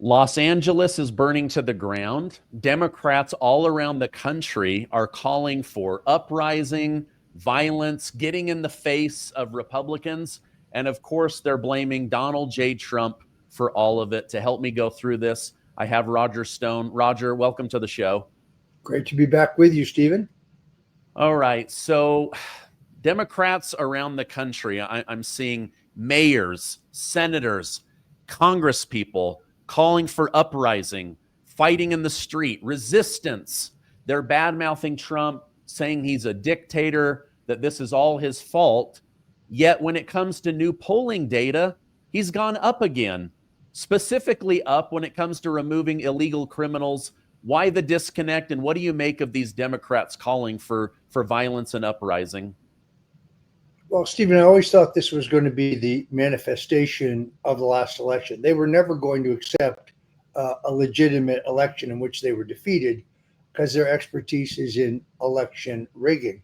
Los Angeles is burning to the ground. Democrats all around the country are calling for uprising, violence, getting in the face of Republicans. And of course, they're blaming Donald J. Trump for all of it. To help me go through this, I have Roger Stone. Roger, welcome to the show. Great to be back with you, Stephen. All right. So, Democrats around the country, I'm seeing mayors, senators, congresspeople calling for uprising, fighting in the street, resistance. They're bad mouthing Trump, saying he's a dictator, that this is all his fault. Yet when it comes to new polling data, he's gone up again, specifically up when it comes to removing illegal criminals. Why the disconnect, and what do you make of these Democrats calling for violence and uprising? Well, Stephen, I always thought this was going to be the manifestation of the last election. They were never going to accept a legitimate election in which they were defeated because their expertise is in election rigging.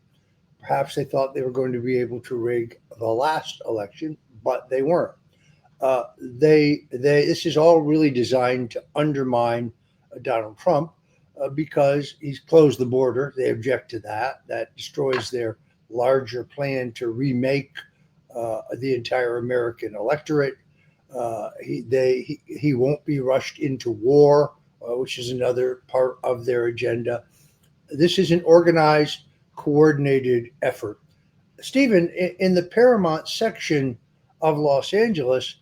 Perhaps they thought they were going to be able to rig the last election, but they weren't. This is all really designed to undermine Donald Trump because he's closed the border. They object to that. That destroys their larger plan to remake the entire American electorate. He won't be rushed into war, which is another part of their agenda. This is an organized, coordinated effort. Stephen, in the Paramount section of Los Angeles,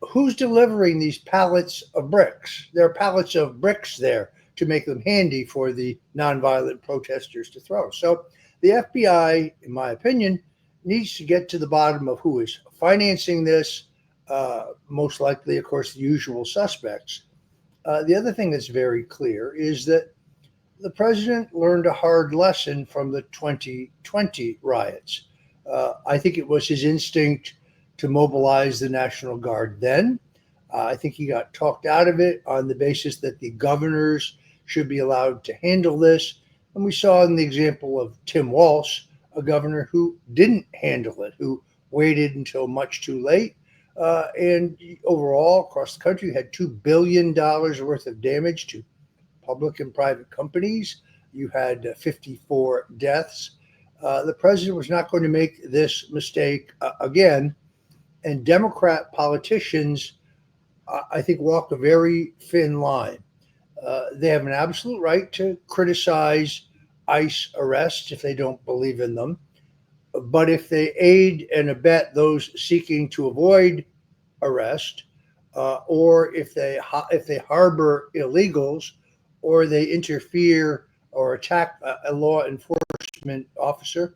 who's delivering these pallets of bricks? There are pallets of bricks there to make them handy for the nonviolent protesters to throw. So the FBI, in my opinion, needs to get to the bottom of who is financing this. Most likely, of course, the usual suspects. The other thing that's very clear is that the president learned a hard lesson from the 2020 riots. I think it was his instinct to mobilize the National Guard then. I think he got talked out of it on the basis that the governors should be allowed to handle this. And we saw in the example of Tim Walz, a governor who didn't handle it, who waited until much too late. And overall, across the country, had $2 billion worth of damage to public and private companies. You had 54 deaths. The president was not going to make this mistake again. And Democrat politicians, I think, walk a very thin line. They have an absolute right to criticize ICE arrests if they don't believe in them. But if they aid and abet those seeking to avoid arrest, or if they harbor illegals, or they interfere or attack a law enforcement officer,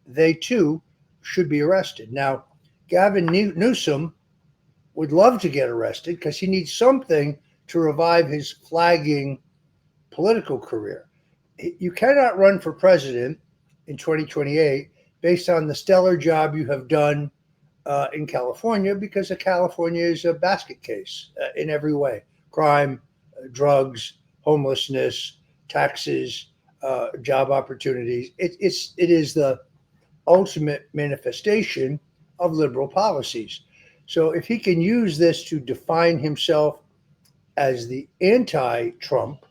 they too should be arrested. Now, Gavin Newsom would love to get arrested because he needs something to revive his flagging political career. You cannot run for president in 2028 based on the stellar job you have done in California, because California is a basket case in every way: crime, drugs, homelessness, taxes, job opportunities. It is the ultimate manifestation of liberal policies. So if he can use this to define himself as the anti-Trump,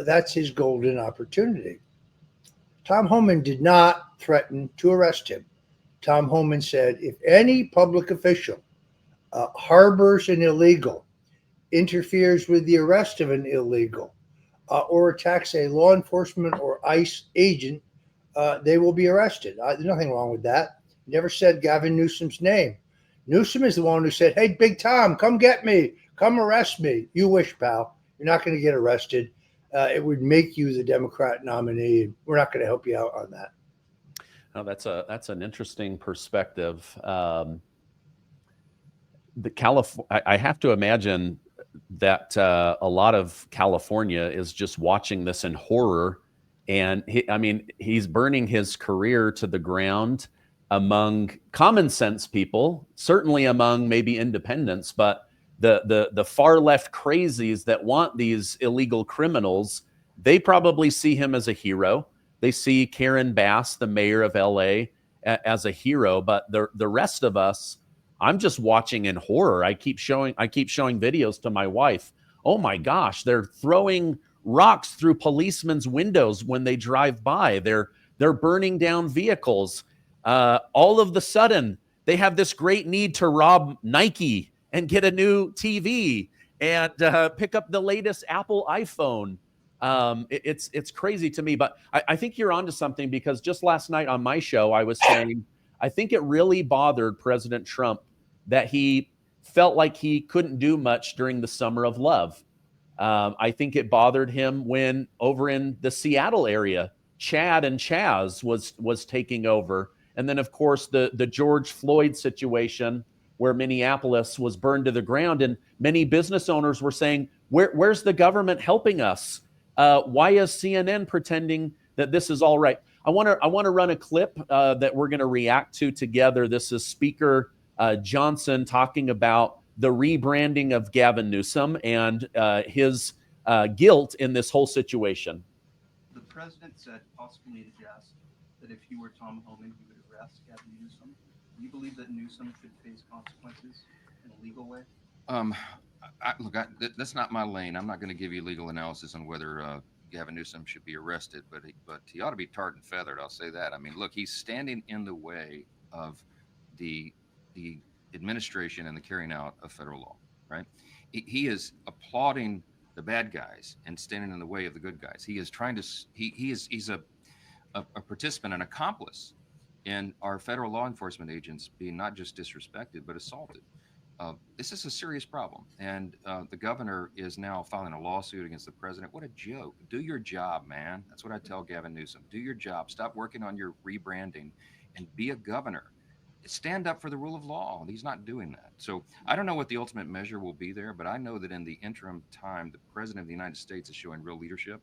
that's his golden opportunity. Tom Homan did not threaten to arrest him. Tom Homan said, if any public official harbors an illegal, interferes with the arrest of an illegal, or attacks a law enforcement or ICE agent, they will be arrested. There's nothing wrong with that. He never said Gavin Newsom's name. Newsom is the one who said, hey, Big Tom, come get me. Come arrest me. You wish, pal. You're not going to get arrested. It would make you the Democrat nominee. We're not going to help you out on that. Oh, that's an interesting perspective. I have to imagine that a lot of California is just watching this in horror, and he's burning his career to the ground among common sense people, certainly among maybe independents, but the far left crazies that want these illegal criminals, they probably see him as a hero. They see Karen Bass, the mayor of LA, as a hero, but the rest of us, I'm just watching in horror. I keep showing videos to my wife. Oh my gosh, they're throwing rocks through policemen's windows when they drive by. They're burning down vehicles. All of the sudden, they have this great need to rob Nike and get a new TV and pick up the latest Apple iPhone. It's crazy to me, but I think you're onto something, because just last night on my show, I was saying I think it really bothered President Trump that he felt like he couldn't do much during the summer of love. I think it bothered him when over in the Seattle area, Chad and Chaz was taking over. And then, of course, the George Floyd situation where Minneapolis was burned to the ground. And many business owners were saying, where's the government helping us? Why is CNN pretending that this is all right? I want to run a clip that we're going to react to together. This is Speaker Johnson talking about the rebranding of Gavin Newsom and his guilt in this whole situation. The president said, possibly to jest, that if he were Tom Homan, he would arrest Gavin Newsom. Do you believe that Newsom should face consequences in a legal way? Look, that's not my lane. I'm not going to give you legal analysis on whether Gavin Newsom should be arrested, but he ought to be tarred and feathered. I'll say that. I mean, look, he's standing in the way of the administration and the carrying out of federal law, right? He is applauding the bad guys and standing in the way of the good guys. He is trying to. He's a participant, an accomplice in our federal law enforcement agents being not just disrespected but assaulted. This is a serious problem, and the governor is now filing a lawsuit against the president. What a joke. Do your job, man. That's what I tell Gavin Newsom. Do your job. Stop working on your rebranding and be a governor. Stand up for the rule of law. He's not doing that. So I don't know what the ultimate measure will be there, but I know that in the interim time, the president of the United States is showing real leadership,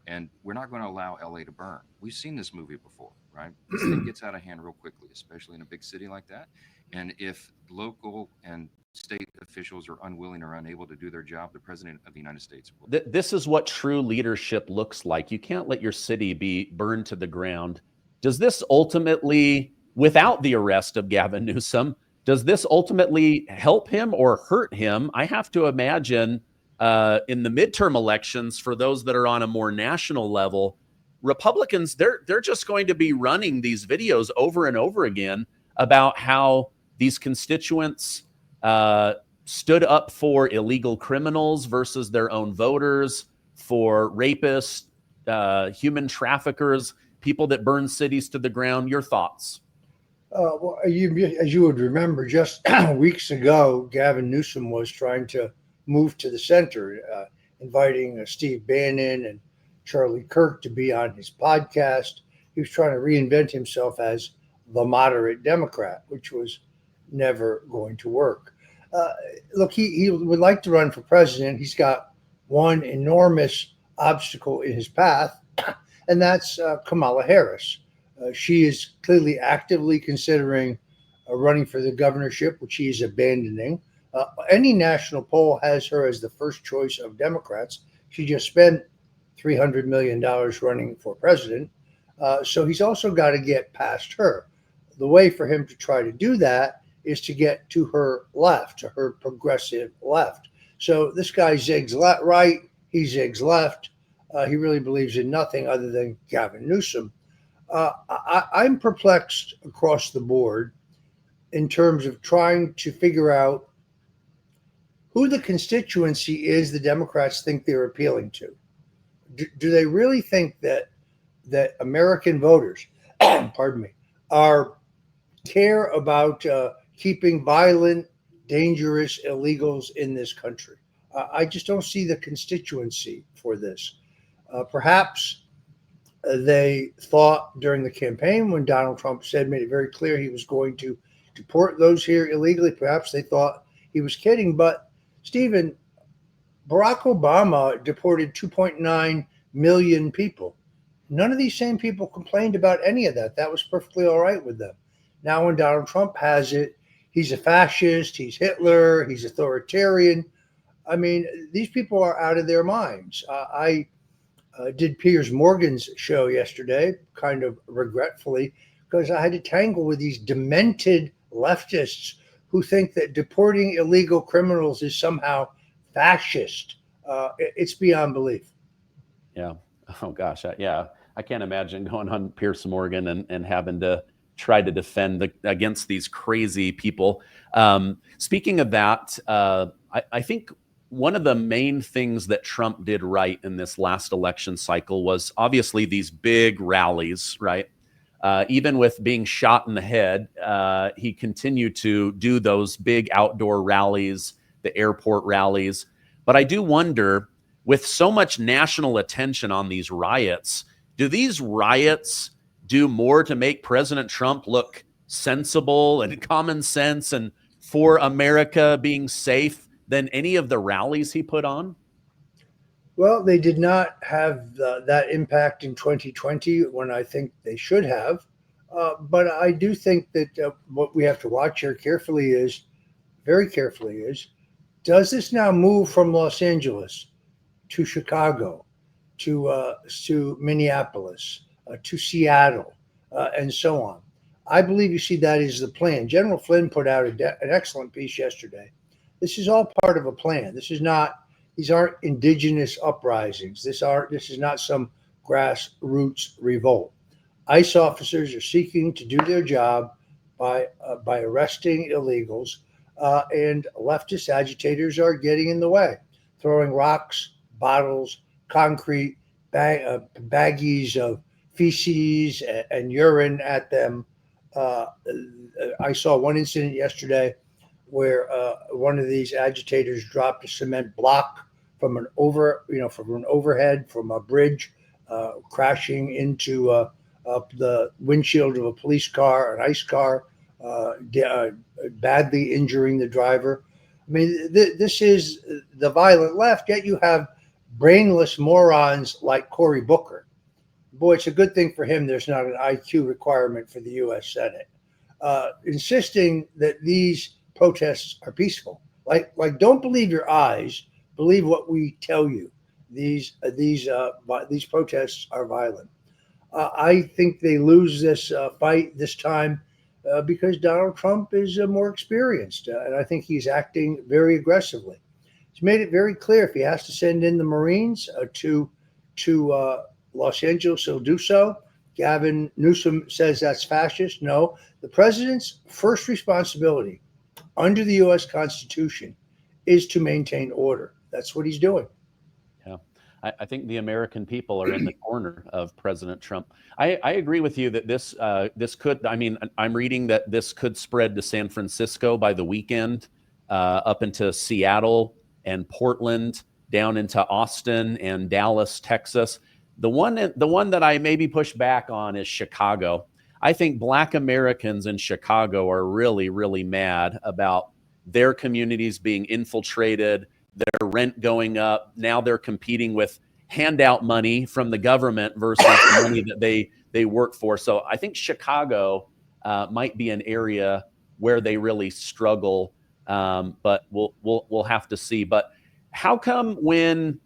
and we're not going to allow LA to burn. We've seen this movie before, right? This thing gets out of hand real quickly, especially in a big city like that. And if local and state officials are unwilling or unable to do their job, the president of the United States will. This is what true leadership looks like. You can't let your city be burned to the ground. Does this ultimately, without the arrest of Gavin Newsom, does this ultimately help him or hurt him? I have to imagine in the midterm elections, for those that are on a more national level, Republicans, they're just going to be running these videos over and over again about how these constituents stood up for illegal criminals versus their own voters, for rapists, human traffickers, people that burn cities to the ground. Your thoughts? Well, as you would remember, just weeks ago, Gavin Newsom was trying to move to the center, inviting Steve Bannon and Charlie Kirk to be on his podcast. He was trying to reinvent himself as the moderate Democrat, which was never going to work. Look, he would like to run for president. He's got one enormous obstacle in his path, and that's Kamala Harris. She is clearly actively considering running for the governorship, which she is abandoning. Any national poll has her as the first choice of Democrats. She just spent $300 million running for president. So he's also got to get past her. The way for him to try to do that is to get to her left, to her progressive left. So this guy zigs right, he zigs left. He really believes in nothing other than Gavin Newsom. I'm perplexed across the board in terms of trying to figure out who the constituency is the Democrats think they're appealing to. Do they really think that American voters, pardon me, care about keeping violent, dangerous illegals in this country? I just don't see the constituency for this. Perhaps they thought during the campaign when Donald Trump made it very clear he was going to deport those here illegally, perhaps they thought he was kidding. But, Stephen, Barack Obama deported 2.9 million people. None of these same people complained about any of that. That was perfectly all right with them. Now when Donald Trump has it, he's a fascist, he's Hitler, he's authoritarian. I mean, these people are out of their minds. I did Piers Morgan's show yesterday, kind of regretfully, because I had to tangle with these demented leftists who think that deporting illegal criminals is somehow fascist. It's beyond belief. Yeah. Oh gosh. Yeah. I can't imagine going on Piers Morgan and having to try to defend against these crazy people. Speaking of that, I think one of the main things that Trump did right in this last election cycle was obviously these big rallies, right? Even with being shot in the head, he continued to do those big outdoor rallies, the airport rallies. But I do wonder, with so much national attention on these riots, do these riots do more to make President Trump look sensible and common sense and for America being safe than any of the rallies he put on? Well, they did not have that impact in 2020 when I think they should have. But I do think that what we have to watch here very carefully is, does this now move from Los Angeles to Chicago, to Minneapolis, to Seattle, and so on? I believe you see that is the plan. General Flynn put out an excellent piece yesterday. This is all part of a plan. These aren't indigenous uprisings. This is not some grassroots revolt. ICE officers are seeking to do their job by arresting illegals, and leftist agitators are getting in the way, throwing rocks, bottles, concrete, baggies of feces and urine at them. I saw one incident yesterday where one of these agitators dropped a cement block from an overhead from a bridge, crashing into the windshield of a police car, an ICE car, badly injuring the driver. I mean, this is the violent left, yet you have brainless morons like Cory Booker. Boy, it's a good thing for him there's not an IQ requirement for the U.S. Senate. Insisting that these protests are peaceful. Like, don't believe your eyes, believe what we tell you. These protests are violent. I think they lose this fight this time because Donald Trump is more experienced, and I think he's acting very aggressively. He's made it very clear if he has to send in the Marines to Los Angeles, he'll do so. Gavin Newsom says that's fascist. No, the president's first responsibility under the U.S. Constitution is to maintain order. That's what he's doing. Yeah, I think the American people are in the corner of President Trump. I agree with you that this could, I mean, I'm reading that this could spread to San Francisco by the weekend, up into Seattle and Portland, down into Austin and Dallas, Texas. The one that I maybe push back on is Chicago. I think Black Americans in Chicago are really, really mad about their communities being infiltrated, their rent going up. Now they're competing with handout money from the government versus the money that they work for. So I think Chicago might be an area where they really struggle, but we'll have to see. But how come when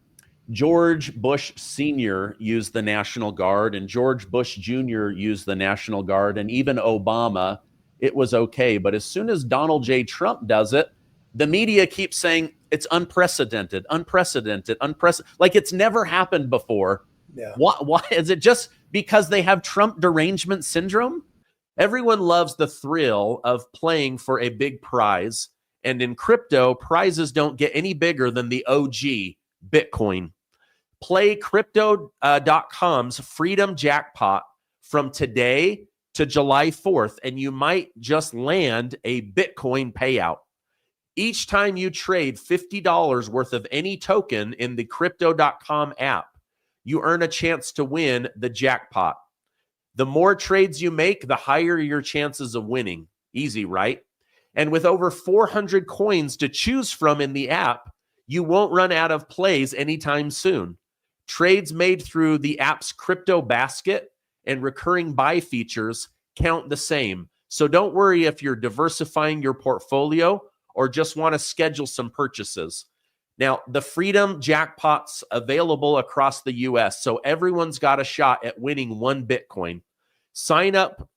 George Bush Sr. used the National Guard and George Bush Jr. used the National Guard and even Obama, it was okay? But as soon as Donald J. Trump does it, the media keeps saying it's unprecedented, like it's never happened before. Yeah. Why is it just because they have Trump derangement syndrome? Everyone loves the thrill of playing for a big prize. And in crypto, prizes don't get any bigger than the OG Bitcoin. Play crypto.com's Freedom Jackpot from today to July 4th, and you might just land a Bitcoin payout. Each time you trade $50 worth of any token in the crypto.com app, you earn a chance to win the jackpot. The more trades you make, the higher your chances of winning. Easy, right? And with over 400 coins to choose from in the app, you won't run out of plays anytime soon. Trades made through the app's crypto basket and recurring buy features count the same. So don't worry if you're diversifying your portfolio or just want to schedule some purchases. Now, the Freedom Jackpot's available across the US, so everyone's got a shot at winning one Bitcoin. Sign up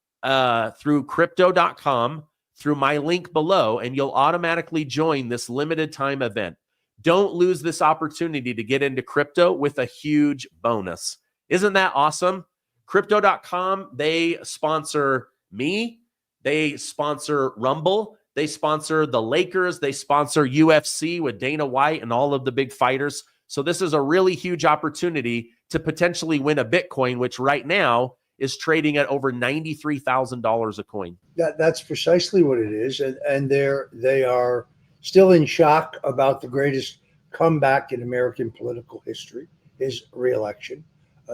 through crypto.com through my link below, and you'll automatically join this limited time event. Don't lose this opportunity to get into crypto with a huge bonus. Isn't that awesome? Crypto.com, they sponsor me. They sponsor Rumble. They sponsor the Lakers. They sponsor UFC with Dana White and all of the big fighters. So this is a really huge opportunity to potentially win a Bitcoin, which right now is trading at over $93,000 a coin. That's precisely what it is. And they are still in shock about the greatest comeback in American political history, his reelection.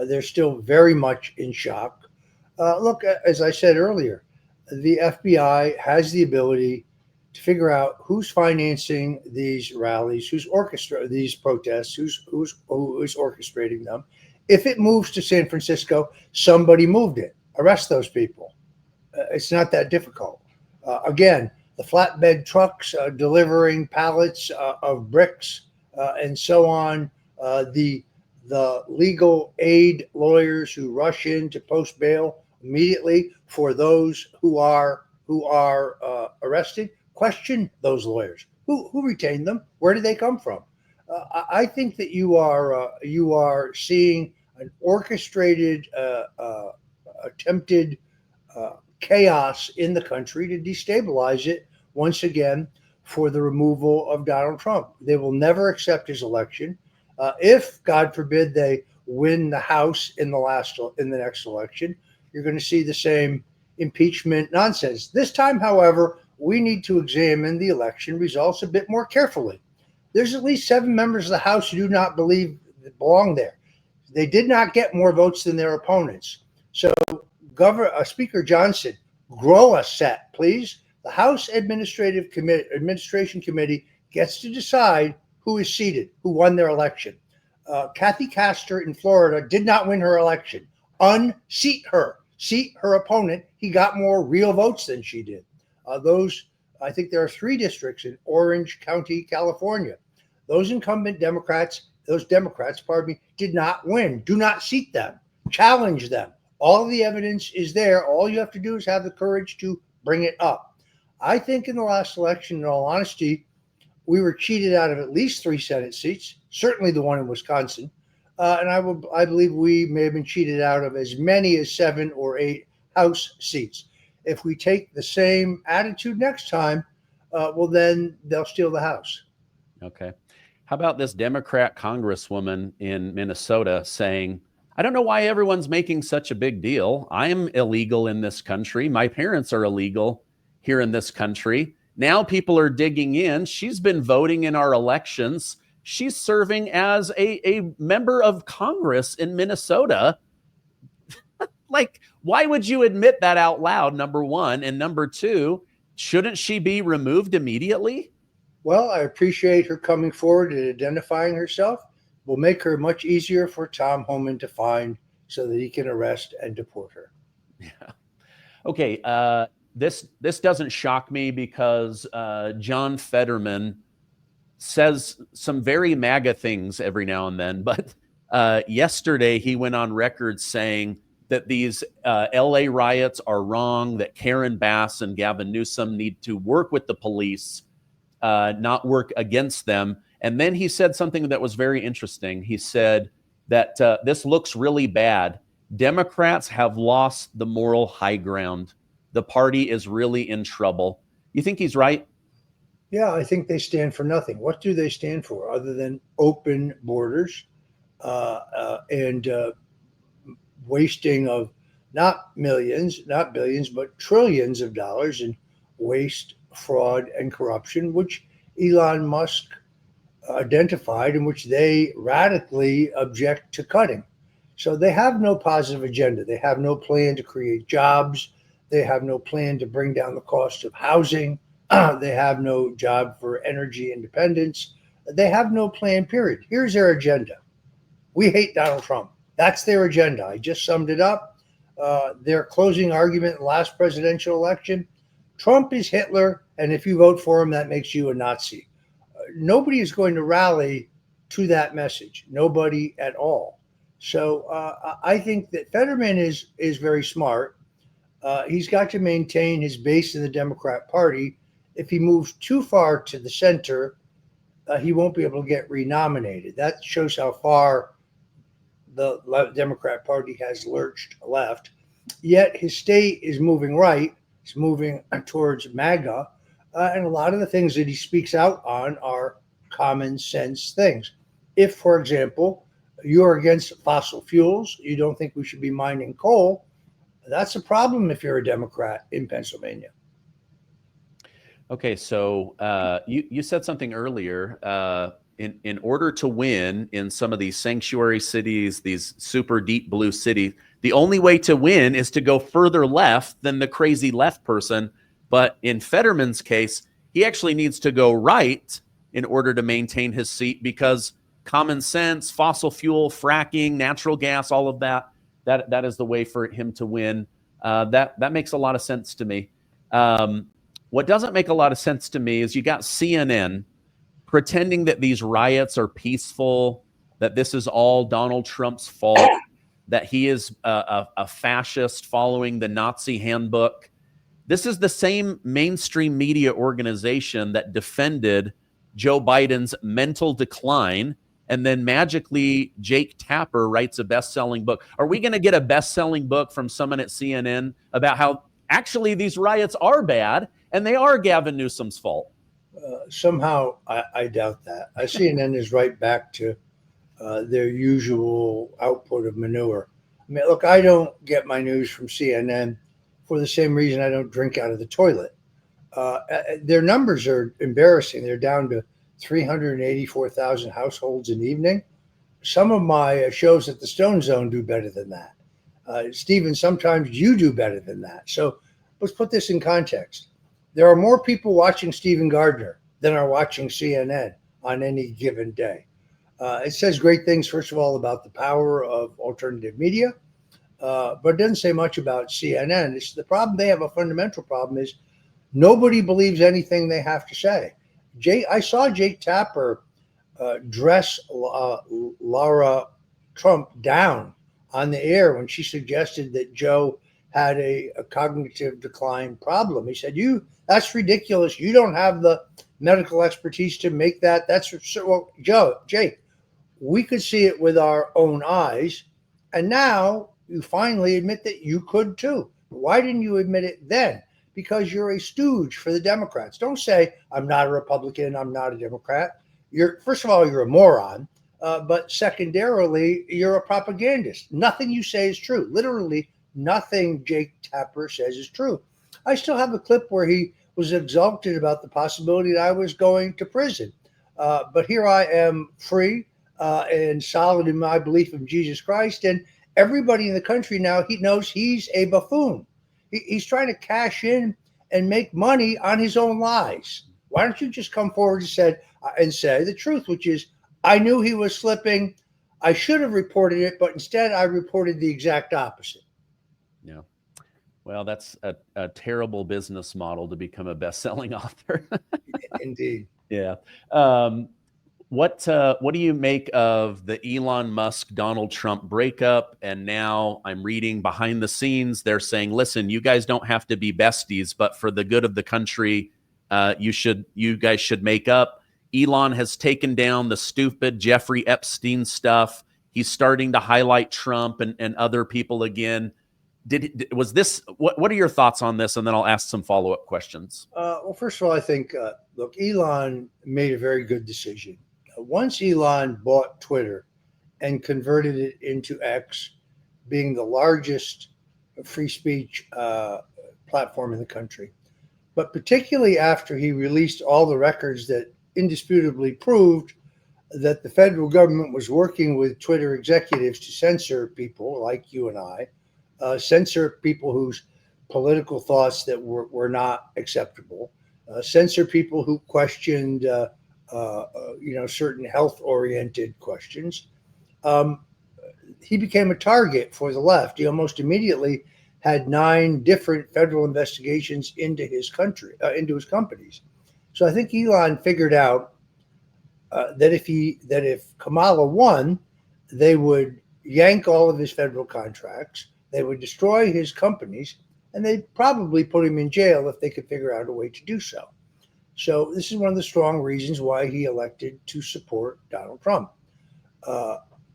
They're still very much in shock. Look, as I said earlier, the FBI has the ability to figure out who's financing these rallies, who's orchestrating these protests, who's orchestrating them. If it moves to San Francisco, somebody moved it. Arrest those people. It's not that difficult. Again, the flatbed trucks delivering pallets of bricks and so on. The legal aid lawyers who rush in to post bail immediately for those who are arrested. Question those lawyers. Who retained them? Where did they come from? I think that you are seeing an orchestrated, attempted chaos in the country to destabilize it once again for the removal of Donald Trump. They will never accept his election. If, God forbid, they win the House in the next election, you're going to see the same impeachment nonsense. This time, however, we need to examine the election results a bit more carefully. There's at least 7 members of the House who do not believe that belong there. They did not get more votes than their opponents. So, Speaker Johnson, grow a set, please. The House Administration Committee gets to decide who is seated, who won their election. Kathy Castor in Florida did not win her election. Unseat her. Seat her opponent. He got more real votes than she did. I think there are 3 districts in Orange County, California. Those Democrats, did not win. Do not seat them. Challenge them. All of the evidence is there. All you have to do is have the courage to bring it up. I think in the last election, in all honesty, we were cheated out of at least 3 Senate seats, certainly the one in Wisconsin. And I believe we may have been cheated out of as many as 7 or 8 House seats. If we take the same attitude next time, well, then they'll steal the House. Okay. How about this Democrat congresswoman in Minnesota saying, I don't know why everyone's making such a big deal. I am illegal in this country. My parents are illegal here in this country. Now people are digging in. She's been voting in our elections. She's serving as a member of Congress in Minnesota. Like, why would you admit that out loud, number one? And number 2, shouldn't she be removed immediately? Well, I appreciate her coming forward and identifying herself. Will make her much easier for Tom Homan to find so that he can arrest and deport her. Yeah. Okay. This doesn't shock me because John Fetterman says some very MAGA things every now and then. But yesterday he went on record saying that these LA riots are wrong, that Karen Bass and Gavin Newsom need to work with the police, not work against them. And then he said something that was very interesting. He said that this looks really bad. Democrats have lost the moral high ground. The party is really in trouble. You think he's right? Yeah, I think they stand for nothing. What do they stand for other than open borders and wasting of not millions, not billions, but trillions of dollars in waste, fraud, and corruption, which Elon Musk identified and which they radically object to cutting. So they have no positive agenda. They have no plan to create jobs. They have no plan to bring down the cost of housing. They have no job for energy independence. They have no plan, period. Here's their agenda. We hate Donald Trump. That's their agenda. I just summed it up. Their closing argument in the last presidential election, Trump is Hitler, and if you vote for him, that makes you a Nazi. Nobody is going to rally to that message. Nobody at all. So I think that Fetterman is very smart. He's got to maintain his base in the Democrat Party. If he moves too far to the center, he won't be able to get renominated. That shows how far the Democrat Party has lurched left. Yet his state is moving right. It's moving towards MAGA. And a lot of the things that he speaks out on are common sense things. If, for example, you're against fossil fuels, you don't think we should be mining coal, that's a problem if you're a Democrat in Pennsylvania. Okay, so you said something earlier. In order to win in some of these sanctuary cities, these super deep blue cities, the only way to win is to go further left than the crazy left person. But in Fetterman's case, he actually needs to go right in order to maintain his seat, because common sense, fossil fuel, fracking, natural gas, all of that is the way for him to win. That makes a lot of sense to me. What doesn't make a lot of sense to me is you got CNN pretending that these riots are peaceful, that this is all Donald Trump's fault, that he is a fascist following the Nazi handbook. This is the same mainstream media organization that defended Joe Biden's mental decline, and then magically Jake Tapper writes a best-selling book. Are we going to get a best-selling book from someone at CNN about how actually these riots are bad and they are Gavin Newsom's fault? Somehow, I doubt that. CNN is right back to their usual output of manure. I mean, look, I don't get my news from CNN for the same reason I don't drink out of the toilet. Their numbers are embarrassing. They're down to 384,000 households an evening. Some of my shows at the Stone Zone do better than that. Stephen, sometimes you do better than that. So let's put this in context. There are more people watching Stephen Gardner than are watching CNN on any given day. It says great things, first of all, about the power of alternative media, but it doesn't say much about CNN. It's the problem. They have a fundamental problem is nobody believes anything they have to say. I saw Jake Tapper dress Laura Trump down on the air when she suggested that Joe had a cognitive decline problem. He said, that's ridiculous. You don't have the medical expertise to make that. Well, Jake, we could see it with our own eyes. And now you finally admit that you could too. Why didn't you admit it then? Because you're a stooge for the Democrats. Don't say, I'm not a Republican, I'm not a Democrat. First of all, you're a moron. But secondarily, you're a propagandist. Nothing you say is true. Literally, nothing Jake Tapper says is true. I still have a clip where he was exulted about the possibility that I was going to prison. But here I am free and solid in my belief in Jesus Christ. And everybody in the country now, he knows he's a buffoon. He's trying to cash in and make money on his own lies. Why don't you just come forward and say the truth, which is, I knew he was slipping. I should have reported it, but instead I reported the exact opposite. Yeah. Well, that's a terrible business model to become a best-selling author. Indeed. Yeah. What do you make of the Elon Musk Donald Trump breakup? And now I'm reading behind the scenes, they're saying, listen, you guys don't have to be besties, but for the good of the country, you guys should make up. Elon has taken down the stupid Jeffrey Epstein stuff. He's starting to highlight Trump and other people again. What are your thoughts on this? And then I'll ask some follow-up questions. Well, first of all, I think, look, Elon made a very good decision. Once Elon bought Twitter and converted it into X, being the largest free speech platform in the country, but particularly after he released all the records that indisputably proved that the federal government was working with Twitter executives to censor people like you and I, censor people whose political thoughts that were not acceptable, censor people who questioned certain health-oriented questions. He became a target for the left. He almost immediately had 9 different federal investigations into his companies. So I think Elon figured out that if Kamala won, they would yank all of his federal contracts, they would destroy his companies, and they'd probably put him in jail if they could figure out a way to do so. So this is one of the strong reasons why he elected to support Donald Trump.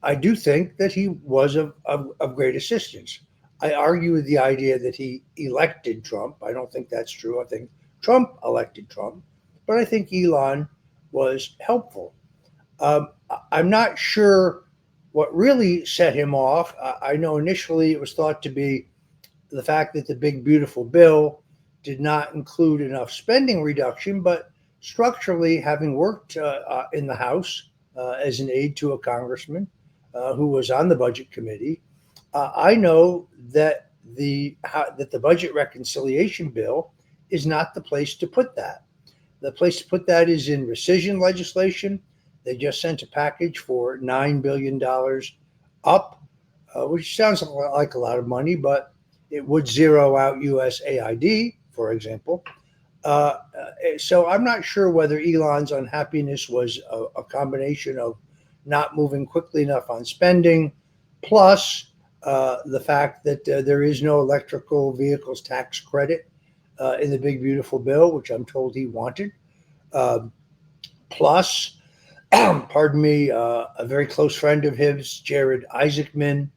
I do think that he was of great assistance. I argue with the idea that he elected Trump. I don't think that's true. I think Trump elected Trump, but I think Elon was helpful. I'm not sure what really set him off. I know initially it was thought to be the fact that the big, beautiful bill did not include enough spending reduction, but structurally, having worked in the House as an aide to a congressman who was on the budget committee, I know that the budget reconciliation bill is not the place to put that. The place to put that is in rescission legislation. They just sent a package for $9 billion up, which sounds like a lot of money, but it would zero out USAID, for example. So I'm not sure whether Elon's unhappiness was a combination of not moving quickly enough on spending, plus the fact that there is no electrical vehicles tax credit in the big, beautiful bill, which I'm told he wanted. Plus, pardon me, a very close friend of his, Jared Isaacman,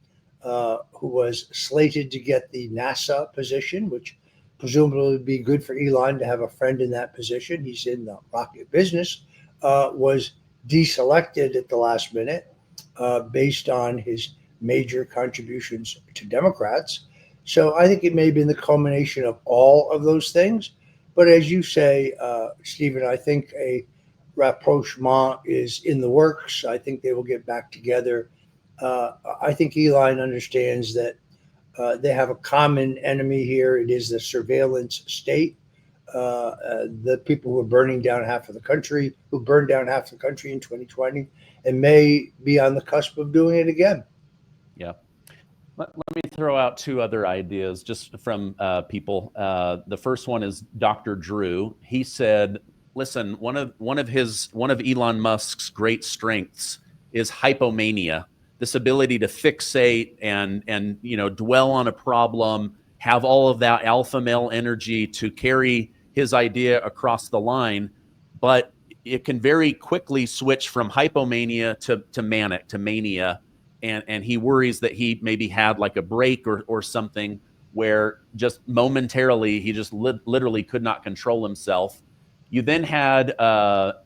who was slated to get the NASA position, which presumably would be good for Elon to have a friend in that position. He's in the rocket business, was deselected at the last minute based on his major contributions to Democrats. So I think it may have been the culmination of all of those things. But as you say, Stephen, I think a rapprochement is in the works. I think they will get back together. I think Elon understands that they have a common enemy here. It is the surveillance state. The people who are burning down half of the country, who burned down half the country in 2020, and may be on the cusp of doing it again. Yeah. Let me throw out two other ideas just from people. The first one is Dr. Drew. He said, listen, one of Elon Musk's great strengths is hypomania, this ability to fixate and dwell on a problem, have all of that alpha male energy to carry his idea across the line, but it can very quickly switch from hypomania to manic, to mania. And he worries that he maybe had like a break or something where just momentarily he just literally could not control himself. You then had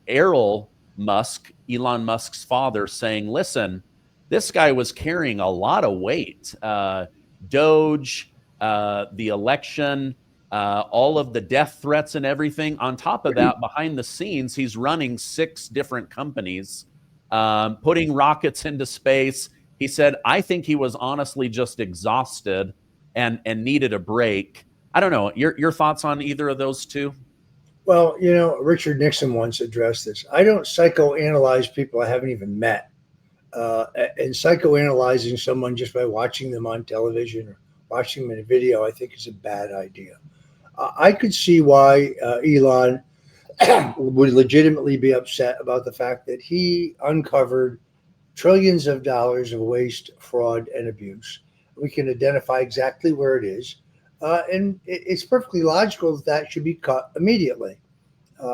Errol Musk, Elon Musk's father, saying, listen, this guy was carrying a lot of weight. Doge, the election, all of the death threats and everything. On top of that, behind the scenes, he's running 6 different companies, putting rockets into space. He said, I think he was honestly just exhausted and needed a break. I don't know. Your thoughts on either of those two? Well, Richard Nixon once addressed this. I don't psychoanalyze people I haven't even met. And psychoanalyzing someone just by watching them on television or watching them in a video, I think is a bad idea. I could see why Elon would legitimately be upset about the fact that he uncovered trillions of dollars of waste, fraud, and abuse. We can identify exactly where it is. And it's perfectly logical that should be cut immediately.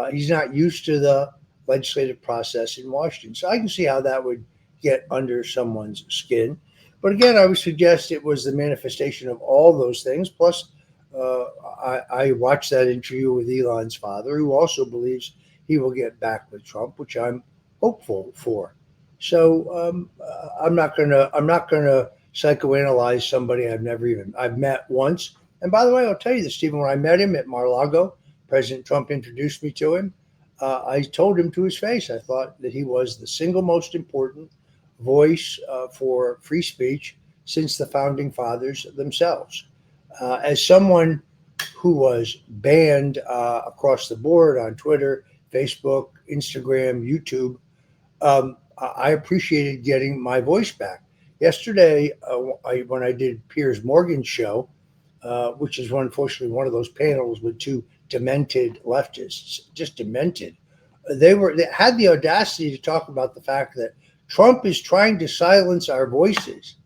He's not used to the legislative process in Washington. So I can see how that would get under someone's skin. But again, I would suggest it was the manifestation of all those things. Plus, I watched that interview with Elon's father, who also believes he will get back with Trump, which I'm hopeful for. So I'm not gonna psychoanalyze somebody I've met once. And by the way, I'll tell you this, Stephen, when I met him at Mar-a-Lago, President Trump introduced me to him. I told him to his face, I thought that he was the single most important voice for free speech since the founding fathers themselves. As someone who was banned across the board on Twitter, Facebook, Instagram, YouTube, I appreciated getting my voice back. Yesterday, when I did Piers Morgan's show, which is unfortunately one of those panels with 2 demented leftists, just demented, they had the audacity to talk about the fact that Trump is trying to silence our voices.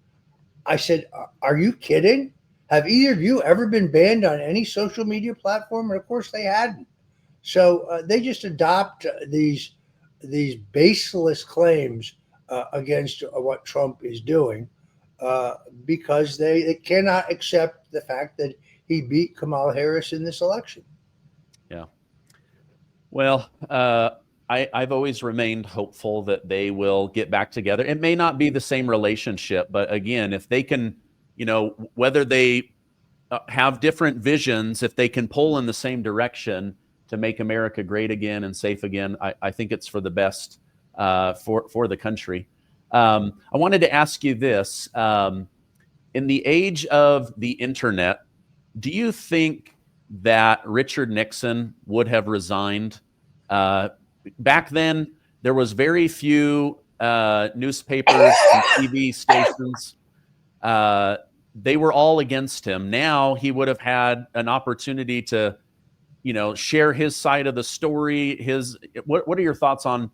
I said, are you kidding? Have either of you ever been banned on any social media platform? And of course, they hadn't. So they just adopt these baseless claims against what Trump is doing because they cannot accept the fact that he beat Kamala Harris in this election. Yeah. Well, I've always remained hopeful that they will get back together. It may not be the same relationship, but again, if they can, whether they have different visions, if they can pull in the same direction to make America great again and safe again, I think it's for the best for the country. I wanted to ask you this. In the age of the internet, do you think that Richard Nixon would have resigned? Back then, there was very few newspapers and TV stations. They were all against him. Now he would have had an opportunity to, share his side of the story. What are your thoughts on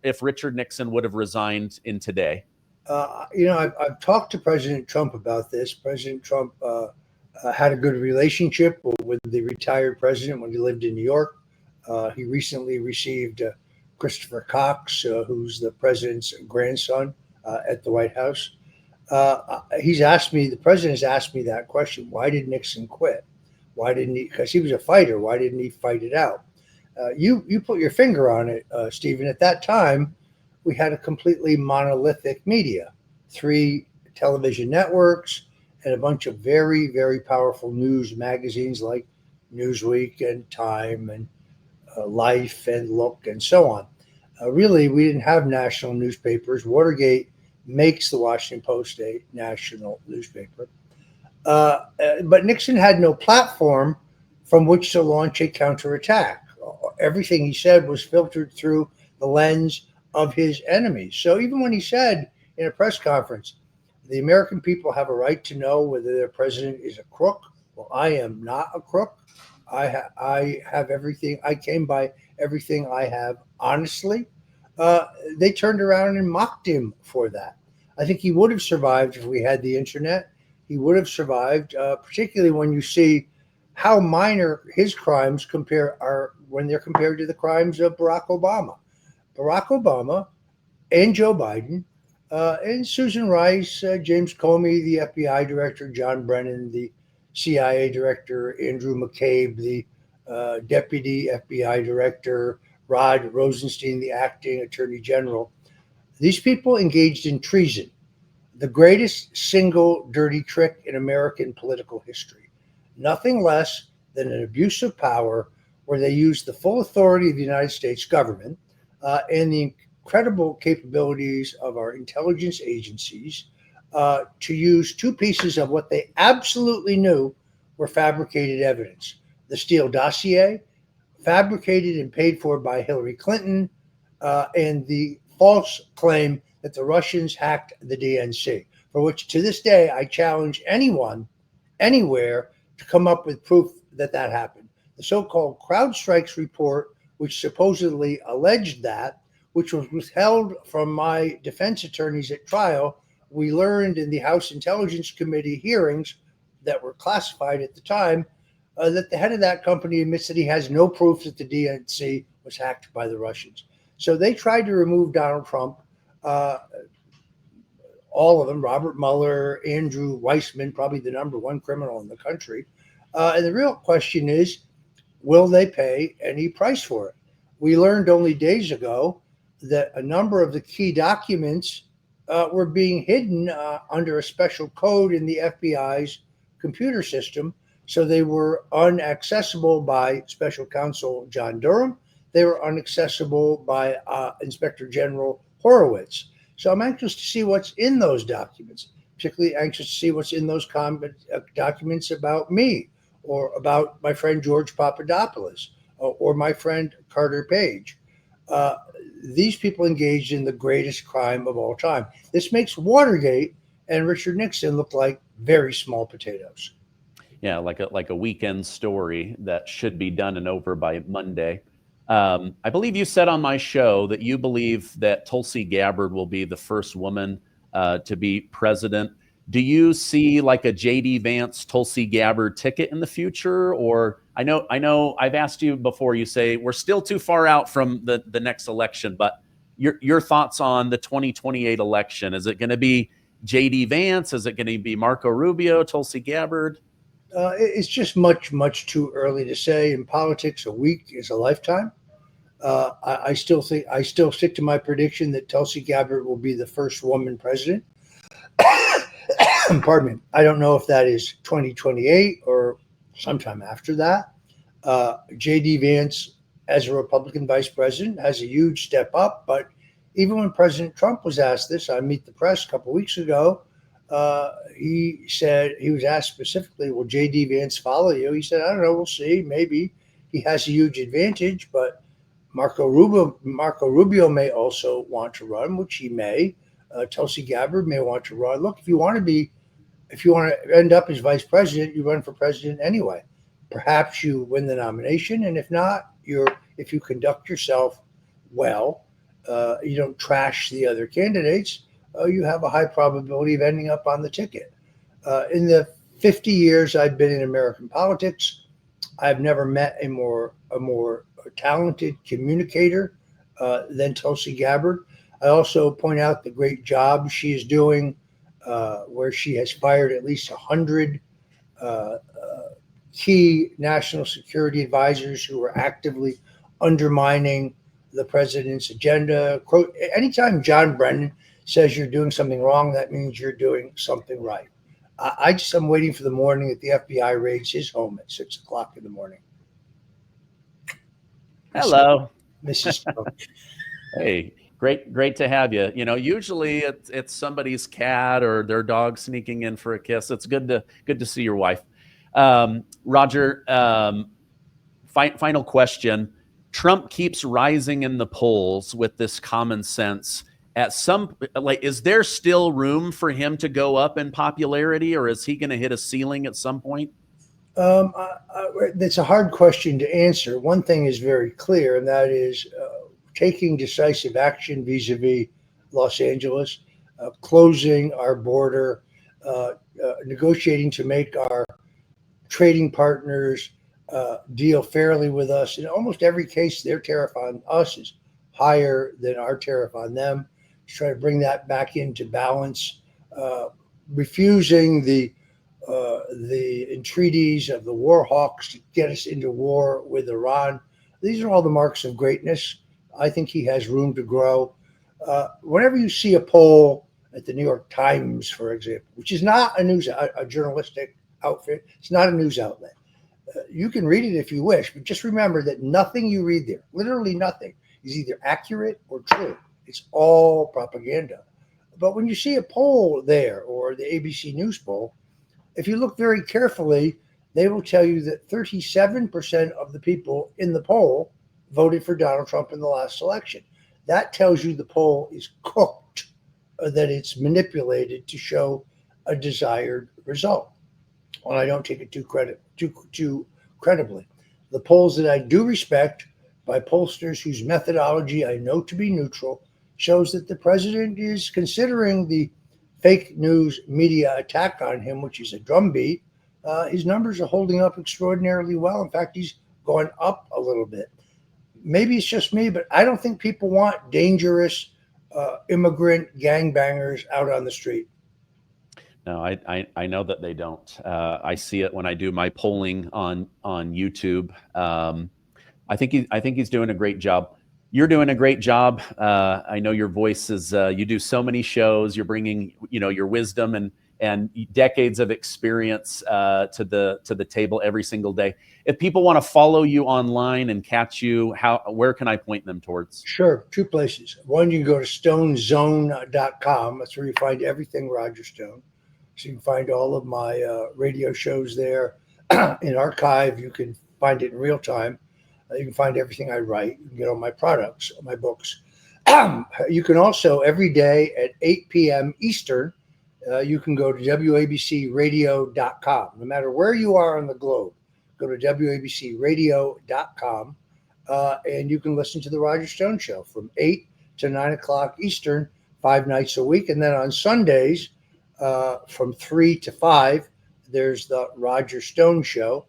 if Richard Nixon would have resigned in today? I've talked to President Trump about this. President Trump had a good relationship with the retired president when he lived in New York. He recently received Christopher Cox, who's the president's grandson, at the White House. The president has asked me that question. Why did Nixon quit? Why didn't he? Because he was a fighter. Why didn't he fight it out? You put your finger on it, Stephen. At that time, we had a completely monolithic media, 3 television networks, and a bunch of very, very powerful news magazines like Newsweek and Time and Life and Look and so on. Really, we didn't have national newspapers. Watergate makes the Washington Post a national newspaper. But Nixon had no platform from which to launch a counterattack. Everything he said was filtered through the lens of his enemies. So even when he said in a press conference, the American people have a right to know whether their president is a crook. Well, I am not a crook. I have everything. I came by everything I have honestly. They turned around and mocked him for that. I think he would have survived if we had the internet. He would have survived, particularly when you see how minor his crimes are when they're compared to the crimes of Barack Obama. Barack Obama and Joe Biden and Susan Rice, James Comey, the FBI director, John Brennan, the CIA director, Andrew McCabe, the deputy FBI director, Rod Rosenstein, the acting attorney general. These people engaged in treason, the greatest single dirty trick in American political history. Nothing less than an abuse of power where they used the full authority of the United States government and the incredible capabilities of our intelligence agencies to use 2 pieces of what they absolutely knew were fabricated evidence. The Steele dossier, fabricated and paid for by Hillary Clinton, and the false claim that the Russians hacked the DNC, for which to this day I challenge anyone, anywhere, to come up with proof that happened. The so-called CrowdStrikes report, which supposedly alleged that, which was withheld from my defense attorneys at trial, we learned in the House Intelligence Committee hearings that were classified at the time that the head of that company admits that he has no proof that the DNC was hacked by the Russians. So they tried to remove Donald Trump, all of them, Robert Mueller, Andrew Weissman, probably the #1 criminal in the country. And the real question is, will they pay any price for it? We learned only days ago that a number of the key documents were being hidden under a special code in the FBI's computer system. So they were unaccessible by Special Counsel John Durham. They were unaccessible by Inspector General Horowitz. So I'm anxious to see what's in those documents, particularly anxious to see what's in those documents about me or about my friend George Papadopoulos or my friend Carter Page. These people engaged in the greatest crime of all time. This makes Watergate and Richard Nixon look like very small potatoes. Yeah, like a weekend story that should be done and over by Monday. I believe you said on my show that you believe that Tulsi Gabbard will be the first woman to be president. Do you see like a JD Vance, Tulsi Gabbard ticket in the future? Or I know I've asked you before, you say we're still too far out from the next election, but your thoughts on the 2028 election. Is it going to be JD Vance? Is it going to be Marco Rubio, Tulsi Gabbard? It's just much too early to say. In politics, a week is a lifetime. I still stick to my prediction that Tulsi Gabbard will be the first woman president. Pardon me. I don't know if that is 2028 or sometime after that. J.D. Vance, as a Republican vice president, has a huge step up. But even when President Trump was asked this on Meet the Press a couple of weeks ago, he said, he was asked specifically, will J.D. Vance follow you? He said, I don't know. We'll see. Maybe. He has a huge advantage, but Marco Rubio may also want to run, which he may. Tulsi Gabbard may want to run. Look, if you want to end up as vice president, you run for president anyway. Perhaps you win the nomination, and if not, if you conduct yourself well, you don't trash the other candidates, you have a high probability of ending up on the ticket. In the 50 years I've been in American politics, I've never met a more talented communicator than Tulsi Gabbard. I also point out the great job she is doing, where she has fired at least 100 key national security advisors who are actively undermining the president's agenda. Quote, anytime John Brennan says you're doing something wrong, that means you're doing something right. I'm waiting for the morning that the FBI raids his home at 6 o'clock in the morning. Hello, Mrs. Hey, great to have you. You know, usually it's somebody's cat or their dog sneaking in for a kiss. It's good to see your wife. Roger, final question. Trump keeps rising in the polls with this common sense. Is there still room for him to go up in popularity, or is he going to hit a ceiling at some point? That's a hard question to answer. One thing is very clear, and that is taking decisive action vis-a-vis Los Angeles, closing our border, negotiating to make our trading partners deal fairly with us. In almost every case, their tariff on us is higher than our tariff on them. To try to bring that back into balance, refusing the entreaties of the war hawks to get us into war with Iran. These are all the marks of greatness. I think he has room to grow. Whenever you see a poll at the New York Times, for example, which is not a journalistic outfit, it's not a news outlet. You can read it if you wish, but just remember that nothing you read there, literally nothing, is either accurate or true. It's all propaganda. But when you see a poll there, or the ABC News poll, if you look very carefully, they will tell you that 37% of the people in the poll voted for Donald Trump in the last election. That tells you the poll is cooked, that it's manipulated to show a desired result. And I don't take it too credibly. The polls that I do respect, by pollsters whose methodology I know to be neutral, shows that the president is considering the fake news media attack on him, which is a drumbeat. His numbers are holding up extraordinarily well. In fact, he's gone up a little bit. Maybe it's just me, but I don't think people want dangerous immigrant gangbangers out on the street. No, I know that they don't. I see it when I do my polling on YouTube. I think he's doing a great job. You're doing a great job. I know your voice is. You do so many shows. You're bringing your wisdom and decades of experience to the table every single day. If people want to follow you online and catch you, where can I point them towards? Sure, two places. One, you can go to stonezone.com. That's where you find everything Roger Stone. So you can find all of my radio shows there in archive. You can find it in real time. You can find everything I write. You can get all my products, my books. You can also, every day at 8 p.m. Eastern, you can go to wabcradio.com. No matter where you are on the globe, go to wabcradio.com, and you can listen to The Roger Stone Show from 8 to 9 o'clock Eastern, 5 nights a week. And then on Sundays, from 3 to 5, there's the Roger Stone Show,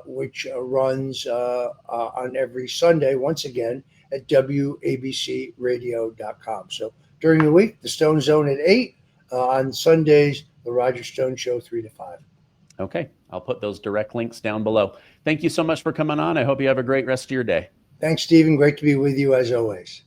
which runs on every Sunday, once again, at WABCradio.com. So during the week, the Stone Zone at 8. On Sundays, the Roger Stone Show, 3 to 5. Okay. I'll put those direct links down below. Thank you so much for coming on. I hope you have a great rest of your day. Thanks, Stephen. Great to be with you as always.